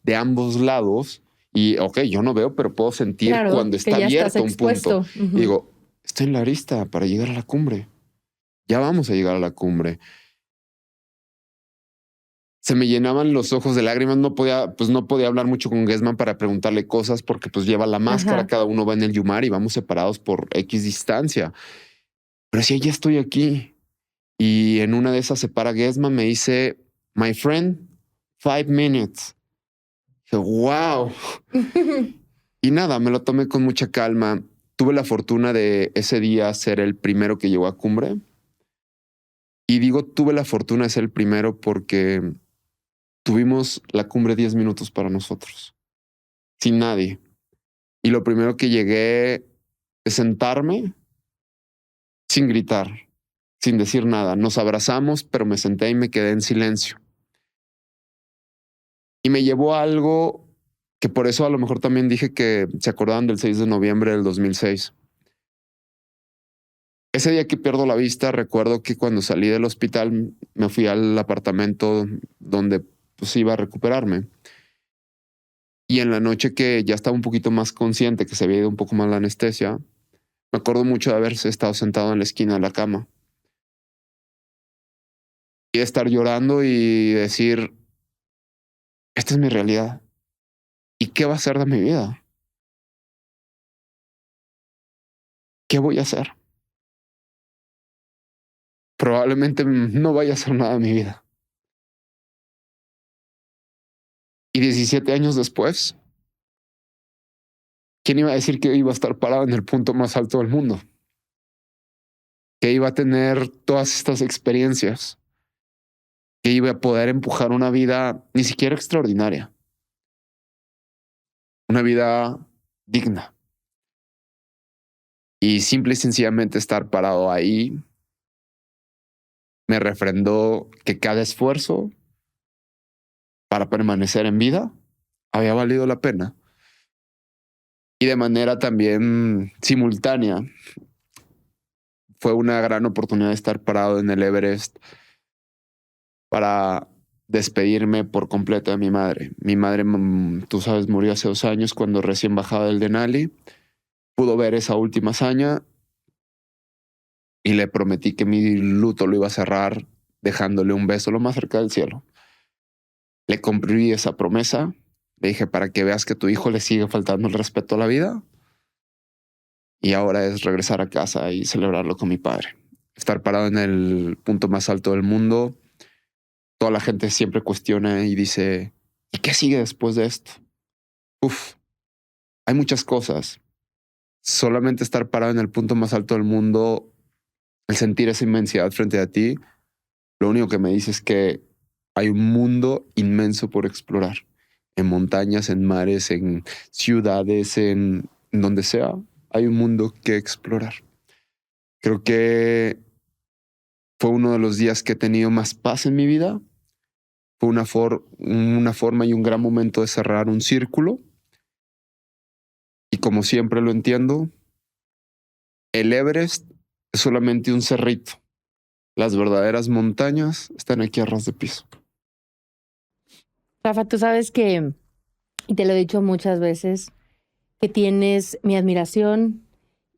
de ambos lados, y ok, yo no veo, pero puedo sentir cuando está abierto un punto. Y digo, estoy en la arista para llegar a la cumbre. Ya vamos a llegar a la cumbre. Se me llenaban los ojos de lágrimas. No podía hablar mucho con Gesman para preguntarle cosas porque pues lleva la máscara. Cada uno va en el Yumar y vamos separados por X distancia. Pero sí, ya estoy aquí. Y en una de esas se para Gesman, me dice, my friend, 5 minutes. Dije, wow. Y nada, me lo tomé con mucha calma. Tuve la fortuna de ese día ser el primero que llegó a cumbre. Y digo, tuve la fortuna de ser el primero porque tuvimos la cumbre 10 minutos para nosotros, sin nadie. Y lo primero que llegué es sentarme sin gritar, sin decir nada. Nos abrazamos, pero me senté y me quedé en silencio. Y me llevó a algo que por eso a lo mejor también dije que se acordaban del 6 de noviembre del 2006. Ese día que pierdo la vista, recuerdo que cuando salí del hospital me fui al apartamento donde pues iba a recuperarme. Y en la noche que ya estaba un poquito más consciente, que se había ido un poco más la anestesia, me acuerdo mucho de haberse estado sentado en la esquina de la cama. Y de estar llorando y decir, esta es mi realidad. ¿Y qué va a ser de mi vida? ¿Qué voy a hacer? Probablemente no vaya a hacer nada de mi vida. Y 17 años después, ¿quién iba a decir que iba a estar parado en el punto más alto del mundo? Que iba a tener todas estas experiencias, que iba a poder empujar una vida ni siquiera extraordinaria, una vida digna. Y simple y sencillamente estar parado ahí me refrendó que cada esfuerzo para permanecer en vida había valido la pena. Y de manera también simultánea, fue una gran oportunidad de estar parado en el Everest para despedirme por completo de mi madre. Mi madre, tú sabes, murió hace 2 años cuando recién bajaba del Denali. Pudo ver esa última hazaña y le prometí que mi luto lo iba a cerrar dejándole un beso lo más cerca del cielo. Le cumplí esa promesa. Le dije, para que veas que tu hijo le sigue faltando el respeto a la vida. Y ahora es regresar a casa y celebrarlo con mi padre. Estar parado en el punto más alto del mundo. Toda la gente siempre cuestiona y dice, ¿y qué sigue después de esto? Hay muchas cosas. Solamente estar parado en el punto más alto del mundo, el sentir esa inmensidad frente a ti, lo único que me dice es que hay un mundo inmenso por explorar. En montañas, en mares, en ciudades, en donde sea, hay un mundo que explorar. Creo que fue uno de los días que he tenido más paz en mi vida. Fue una forma y un gran momento de cerrar un círculo. Y como siempre lo entiendo, el Everest es solamente un cerrito. Las verdaderas montañas están aquí a ras de piso. Rafa, tú sabes que, y te lo he dicho muchas veces, que tienes mi admiración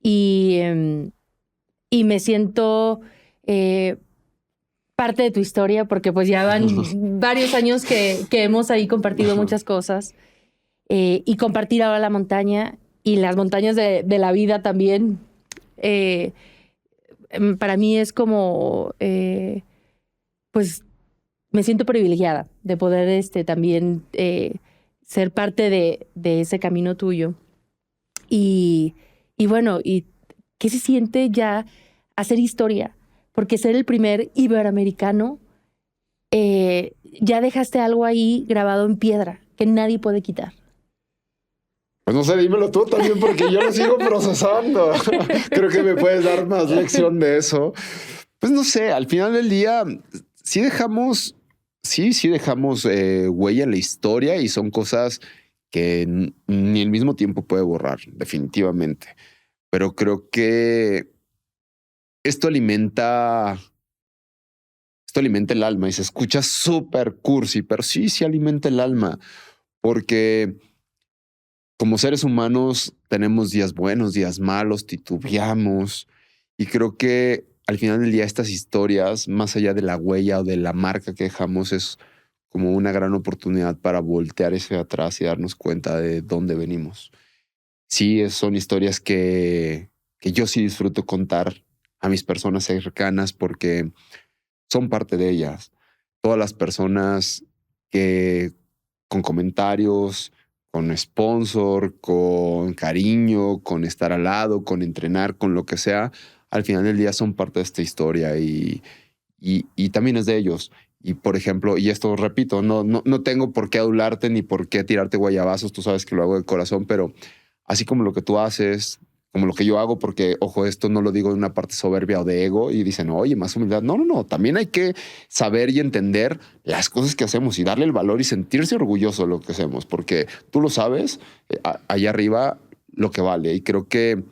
y me siento parte de tu historia, porque pues ya van varios años que hemos ahí compartido muchas cosas, y compartir ahora la montaña y las montañas de la vida también, para mí es como, pues me siento privilegiada de poder también ser parte de ese camino tuyo. Y bueno, ¿y qué se siente ya hacer historia? Porque ser el primer iberoamericano, ya dejaste algo ahí grabado en piedra que nadie puede quitar. Pues no sé, dímelo tú también porque yo lo sigo procesando. Creo que me puedes dar más lección de eso. Pues no sé, al final del día sí dejamos sí dejamos huella en la historia y son cosas que ni el mismo tiempo puede borrar, definitivamente. Pero creo que esto alimenta el alma y se escucha súper cursi, pero sí alimenta el alma, porque como seres humanos tenemos días buenos, días malos, titubeamos y creo que al final del día estas historias, más allá de la huella o de la marca que dejamos, es como una gran oportunidad para voltear hacia atrás y darnos cuenta de dónde venimos. Sí, son historias que yo sí disfruto contar a mis personas cercanas porque son parte de ellas. Todas las personas que con comentarios, con sponsor, con cariño, con estar al lado, con entrenar, con lo que sea, al final del día son parte de esta historia y también es de ellos. Y por ejemplo, y esto repito, no tengo por qué adularte ni por qué tirarte guayabazos, tú sabes que lo hago de corazón, pero así como lo que tú haces, como lo que yo hago, porque, ojo, esto no lo digo de una parte soberbia o de ego y dicen, oye, más humildad. No, también hay que saber y entender las cosas que hacemos y darle el valor y sentirse orgulloso de lo que hacemos, porque tú lo sabes, allá arriba lo que vale. Y creo que,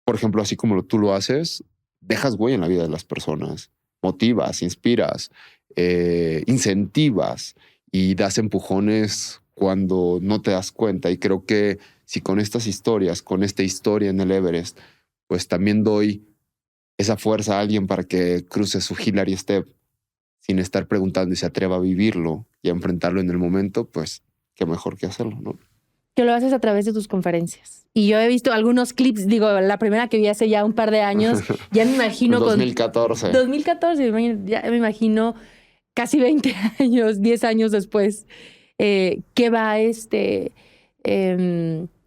por ejemplo, así como tú lo haces, dejas huella en la vida de las personas, motivas, inspiras, incentivas y das empujones cuando no te das cuenta. Y creo que si con estas historias, con esta historia en el Everest, pues también doy esa fuerza a alguien para que cruce su Hillary Step sin estar preguntando y se atreva a vivirlo y a enfrentarlo en el momento, pues qué mejor que hacerlo, ¿no? Que lo haces a través de tus conferencias. Y yo he visto algunos clips, digo, la primera que vi hace ya un par de años, ya me imagino 2014. 2014, ya me imagino casi 20 años, 10 años después, que va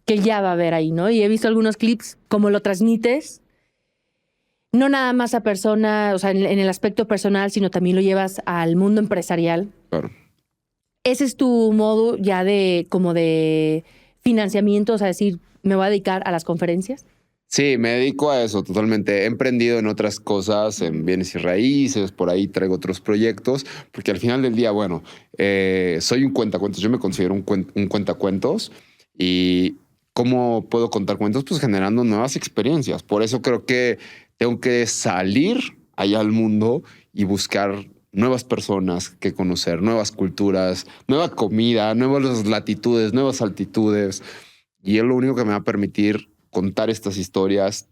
que ya va a haber ahí, ¿no? Y he visto algunos clips, como lo transmites, no nada más a persona, o sea, en el aspecto personal, sino también lo llevas al mundo empresarial. Claro. Ese es tu modo ya como de financiamiento, o sea, decir, me voy a dedicar a las conferencias. Sí, me dedico a eso totalmente. He emprendido en otras cosas, en bienes y raíces, por ahí traigo otros proyectos, porque al final del día, bueno, soy un cuentacuentos, yo me considero un cuentacuentos y ¿cómo puedo contar cuentos? Pues generando nuevas experiencias. Por eso creo que tengo que salir allá al mundo y buscar nuevas personas que conocer, nuevas culturas, nueva comida, nuevas latitudes, nuevas altitudes. Y es lo único que me va a permitir contar estas historias.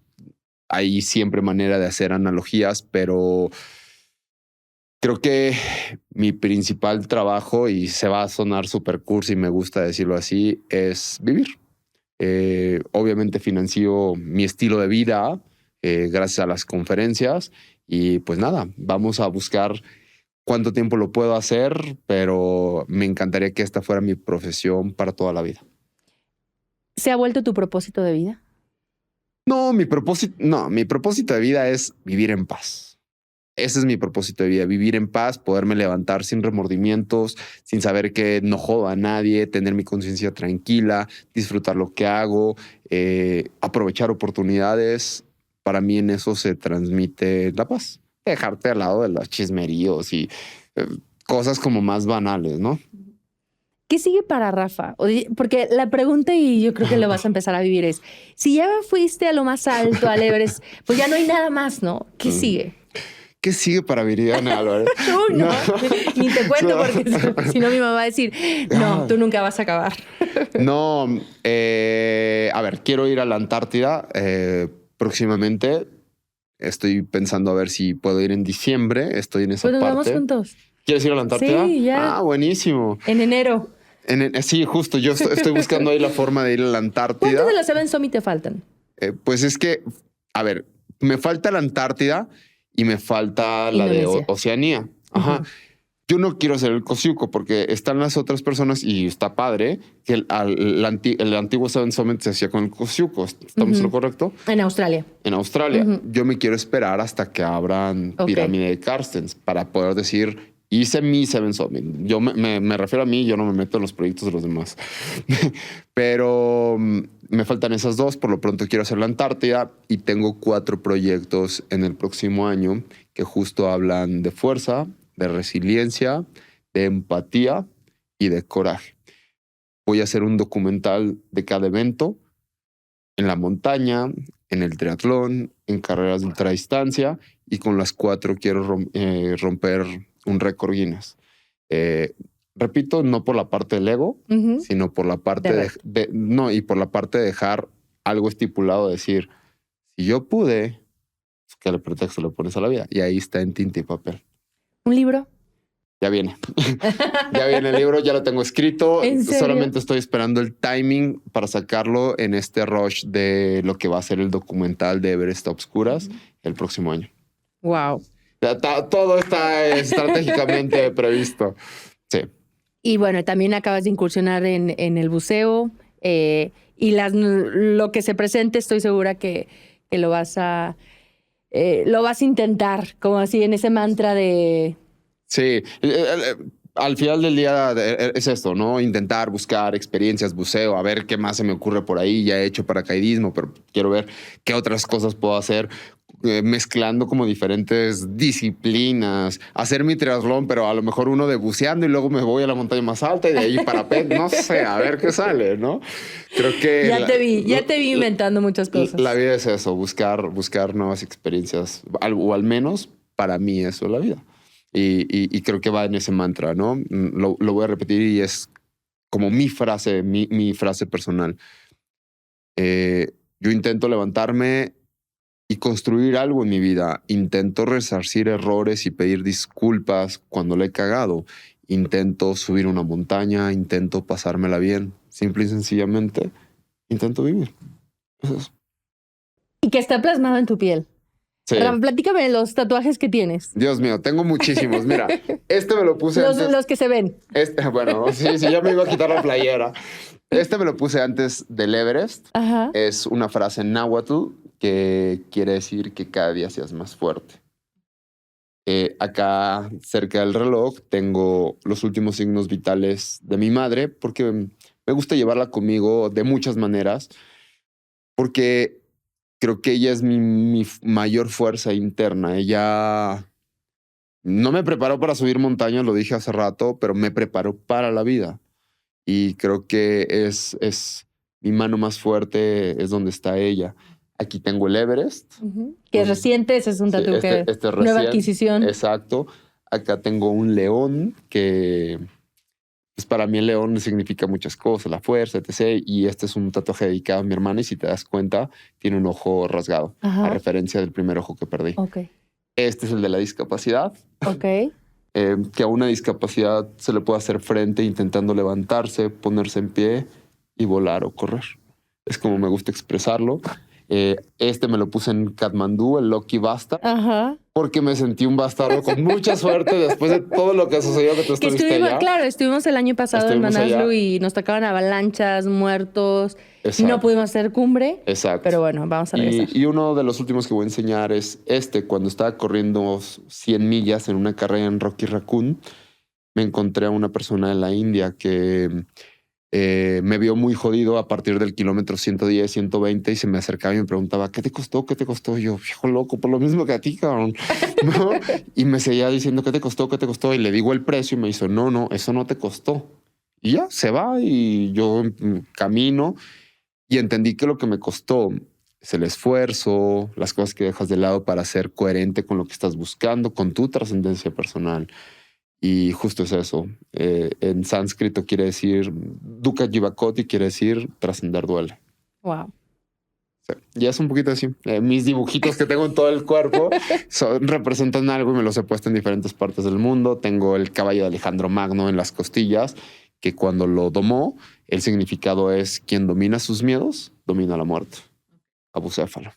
Hay siempre manera de hacer analogías, pero creo que mi principal trabajo, y se va a sonar súper cursi, me gusta decirlo así, es vivir. Obviamente financio mi estilo de vida gracias a las conferencias y pues nada, vamos a buscar cuánto tiempo lo puedo hacer, pero me encantaría que esta fuera mi profesión para toda la vida. ¿Se ha vuelto tu propósito de vida? No, mi propósito de vida es vivir en paz. Ese es mi propósito de vida, vivir en paz, poderme levantar sin remordimientos, sin saber que no jodo a nadie, tener mi conciencia tranquila, disfrutar lo que hago, aprovechar oportunidades. Para mí en eso se transmite la paz. Dejarte al lado de los chismeríos y cosas como más banales, ¿no? ¿Qué sigue para Rafa? Porque la pregunta, y yo creo que lo vas a empezar a vivir, es, si ya fuiste a lo más alto, al Everest, pues ya no hay nada más, ¿no? ¿Qué sigue? ¿Qué sigue para Viridiana Álvarez? Tú no. Ni te cuento porque si no mi mamá va a decir, no, tú nunca vas a acabar. No, a ver, quiero ir a la Antártida próximamente. Estoy pensando a ver si puedo ir en diciembre. Estoy en esa pues nos parte. vamos juntos. ¿Quieres ir a la Antártida? Sí, ya. Ah, buenísimo. En enero. Sí, justo. Yo estoy buscando ahí la forma de ir a la Antártida. ¿Cuántos de los Seven Summit te faltan? Pues es que, a ver, me falta la Antártida y me falta la de Oceanía. Ajá. Yo no quiero hacer el Cosiuco porque están las otras personas y está padre que el antiguo Seven Summit se hacía con el Cosiuco. ¿Estamos en lo correcto? En Australia. En Australia. Yo me quiero esperar hasta que abran Pirámide de Carstens para poder decir, hice mi Seven Summit. Yo me refiero a mí, yo no me meto en los proyectos de los demás. Pero me faltan esas dos. Por lo pronto quiero hacer la Antártida y tengo 4 proyectos en el próximo año que justo hablan de fuerza, de resiliencia, de empatía y de coraje. Voy a hacer un documental de cada evento, en la montaña, en el triatlón, en carreras de ultradistancia, y con las 4 quiero romper un récord Guinness. Repito, no por la parte del ego, sino por la parte y por la parte de dejar algo estipulado, decir, si yo pude, ¿qué pretexto le pones a la vida? Y ahí está en tinta y papel. ¿Un libro? Ya viene. Ya viene el libro, ya lo tengo escrito. ¿En serio? Solamente estoy esperando el timing para sacarlo en este rush de lo que va a ser el documental de Everest a Obscuras el próximo año. Wow. Todo está estratégicamente previsto. Sí. Y bueno, también acabas de incursionar en el buceo y lo que se presente, estoy segura que lo vas a intentar, como así en ese mantra de... Sí, al final del día es esto, ¿no? Intentar buscar experiencias, buceo, a ver qué más se me ocurre por ahí. Ya he hecho paracaidismo, pero quiero ver qué otras cosas puedo hacer, mezclando como diferentes disciplinas, hacer mi triatlón, pero a lo mejor uno de buceando y luego me voy a la montaña más alta y de ahí parapente, no sé, a ver qué sale, ¿no? Creo que... Ya te vi inventando muchas cosas. La vida es eso, buscar nuevas experiencias, o al menos para mí eso es la vida. Y creo que va en ese mantra, ¿no? Lo voy a repetir y es como mi frase personal. Yo intento levantarme y construir algo en mi vida. Intento resarcir errores y pedir disculpas cuando le he cagado. Intento subir una montaña, intento pasármela bien. Simple y sencillamente, intento vivir. Eso es. Y que está plasmado en tu piel. Sí. Platícame los tatuajes que tienes. Dios mío, tengo muchísimos. Mira, este me lo puse antes. Los que se ven. Bueno, sí, ya me iba a quitar la playera. Este me lo puse antes del Everest. Ajá. Es una frase en náhuatl que quiere decir que cada día seas más fuerte. Acá, cerca del reloj, tengo los últimos signos vitales de mi madre, porque me gusta llevarla conmigo de muchas maneras, porque creo que ella es mi mayor fuerza interna. Ella no me preparó para subir montañas, lo dije hace rato, pero me preparó para la vida. Y creo que es mi mano más fuerte, es donde está ella. Aquí tengo el Everest. Que es reciente, ese es un tatu que este es nueva adquisición. Exacto. Acá tengo un león que... Pues para mí el león significa muchas cosas, la fuerza, etc. Y este es un tatuaje dedicado a mi hermana y si te das cuenta, tiene un ojo rasgado, a referencia del primer ojo que perdí. Okay. Este es el de la discapacidad. Okay. Que a una discapacidad se le puede hacer frente intentando levantarse, ponerse en pie y volar o correr. Es como me gusta expresarlo. Este me lo puse en Katmandú, el Lucky Bastard, porque me sentí un bastardo con mucha suerte después de todo lo que sucedió que tú estuviste allá. Claro, estuvimos el año pasado en Manaslu y nos tocaban avalanchas, muertos. Exacto. Y no pudimos hacer cumbre. Exacto. Pero bueno, vamos a regresar. Y uno de los últimos que voy a enseñar es cuando estaba corriendo 100 millas en una carrera en Rocky Raccoon, me encontré a una persona de la India que... me vio muy jodido a partir del kilómetro 110, 120 y se me acercaba y me preguntaba, ¿qué te costó? ¿Qué te costó? Y yo, viejo loco, por lo mismo que a ti, cabrón. ¿No? Y me seguía diciendo, ¿qué te costó? ¿Qué te costó? Y le digo el precio y me dice, no, eso no te costó. Y ya, se va y yo camino y entendí que lo que me costó es el esfuerzo, las cosas que dejas de lado para ser coherente con lo que estás buscando, con tu trascendencia personal. Y justo es eso. En sánscrito quiere decir Dukkha Jivakoti, quiere decir trascender duele. Wow. Sí. Ya es un poquito así. Mis dibujitos que tengo en todo el cuerpo representan algo y me los he puesto en diferentes partes del mundo. Tengo el caballo de Alejandro Magno en las costillas, que cuando lo domó, el significado es quien domina sus miedos, domina la muerte. Abucéfalo.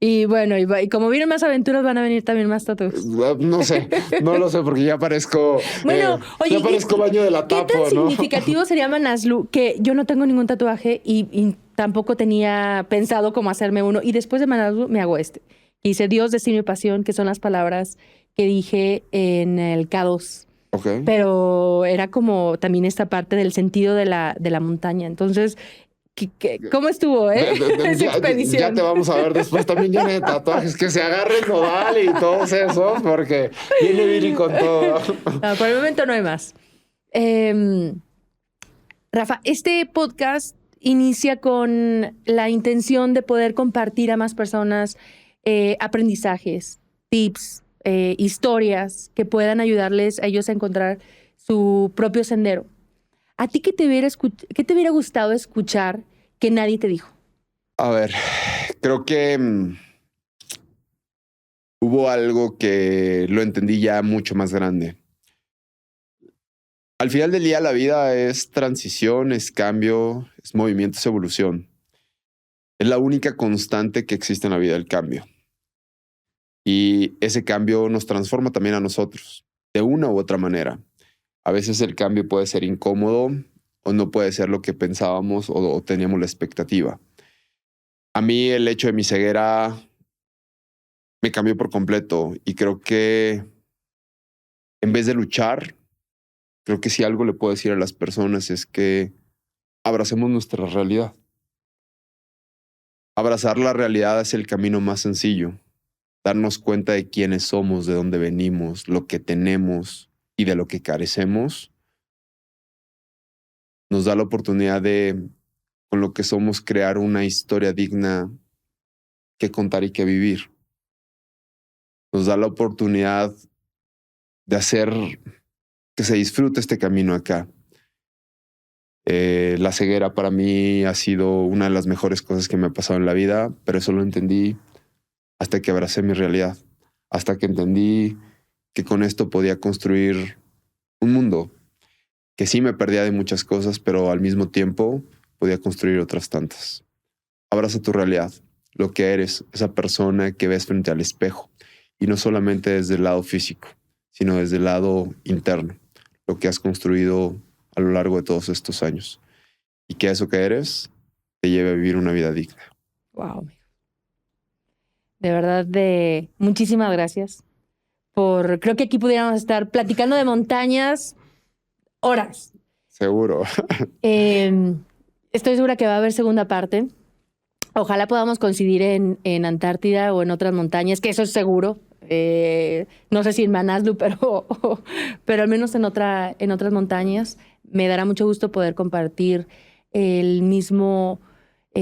Y bueno, y como vienen más aventuras, van a venir también más tatuajes. No sé, no lo sé, porque ya parezco. Bueno, oye, ya parezco baño de la tapa, ¿qué tan ¿no? significativo sería Manaslu? Que yo no tengo ningún tatuaje y tampoco tenía pensado cómo hacerme uno. Y después de Manaslu me hago este. Hice Dios, destino y pasión, que son las palabras que dije en el K2. Okay. Pero era como también esta parte del sentido de la montaña. Entonces, ¿Cómo estuvo, esa expedición? Ya te vamos a ver después también llena de tatuajes, que se agarre el nodal y todos esos, porque viene Viri con todo. No, por el momento no hay más. Rafa, este podcast inicia con la intención de poder compartir a más personas aprendizajes, tips, historias que puedan ayudarles a ellos a encontrar su propio sendero. ¿A ti qué te hubiera gustado escuchar que nadie te dijo? A ver, creo que hubo algo que lo entendí ya mucho más grande. Al final del día, la vida es transición, es cambio, es movimiento, es evolución. Es la única constante que existe en la vida, el cambio. Y ese cambio nos transforma también a nosotros, de una u otra manera. A veces el cambio puede ser incómodo o no puede ser lo que pensábamos o teníamos la expectativa. A mí el hecho de mi ceguera me cambió por completo y creo que en vez de luchar, creo que si algo le puedo decir a las personas es que abracemos nuestra realidad. Abrazar la realidad es el camino más sencillo. Darnos cuenta de quiénes somos, de dónde venimos, lo que tenemos y de lo que carecemos, nos da la oportunidad de, con lo que somos, crear una historia digna que contar y que vivir. Nos da la oportunidad de hacer que se disfrute este camino acá. La ceguera para mí ha sido una de las mejores cosas que me ha pasado en la vida, pero eso lo entendí hasta que abracé mi realidad, hasta que entendí que con esto podía construir un mundo, que sí me perdía de muchas cosas, pero al mismo tiempo podía construir otras tantas. Abraza tu realidad, lo que eres, esa persona que ves frente al espejo, y no solamente desde el lado físico, sino desde el lado interno, lo que has construido a lo largo de todos estos años, y que eso que eres te lleve a vivir una vida digna. Wow. De verdad, muchísimas gracias. Creo que aquí pudiéramos estar platicando de montañas horas. Seguro. Estoy segura que va a haber segunda parte. Ojalá podamos coincidir en Antártida o en otras montañas, que eso es seguro. No sé si en Manaslu, pero al menos en otras montañas. Me dará mucho gusto poder compartir el mismo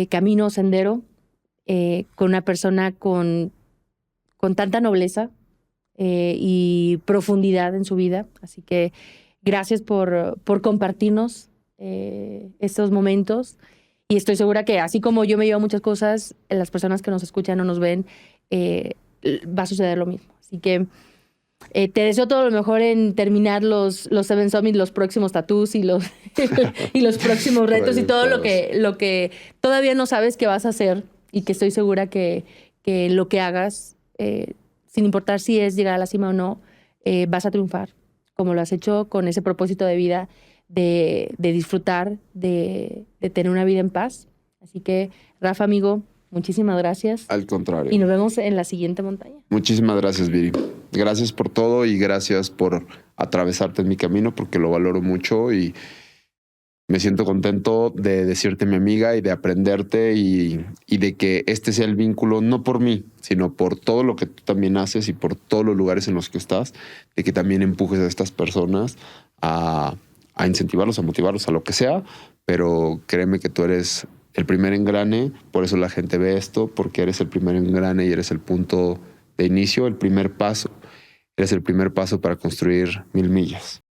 camino, sendero, con una persona con tanta nobleza y profundidad en su vida. Así que gracias por compartirnos estos momentos. Y estoy segura que así como yo me llevo muchas cosas, las personas que nos escuchan o nos ven, va a suceder lo mismo. Así que te deseo todo lo mejor en terminar los Seven Summit, los próximos tatús y los próximos retos y todo lo que todavía no sabes que vas a hacer, y que estoy segura que lo que hagas, sin importar si es llegar a la cima o no, vas a triunfar, como lo has hecho con ese propósito de vida de disfrutar, de tener una vida en paz. Así que, Rafa, amigo, muchísimas gracias. Al contrario. Y nos vemos en la siguiente montaña. Muchísimas gracias, Viri. Gracias por todo y gracias por atravesarte en mi camino, porque lo valoro mucho y me siento contento de decirte mi amiga y de aprenderte y de que este sea el vínculo, no por mí, sino por todo lo que tú también haces y por todos los lugares en los que estás, de que también empujes a estas personas a incentivarlos, a motivarlos, a lo que sea, pero créeme que tú eres el primer engrane, por eso la gente ve esto, porque eres el primer engrane y eres el punto de inicio, el primer paso. Eres el primer paso para construir 1000 millas.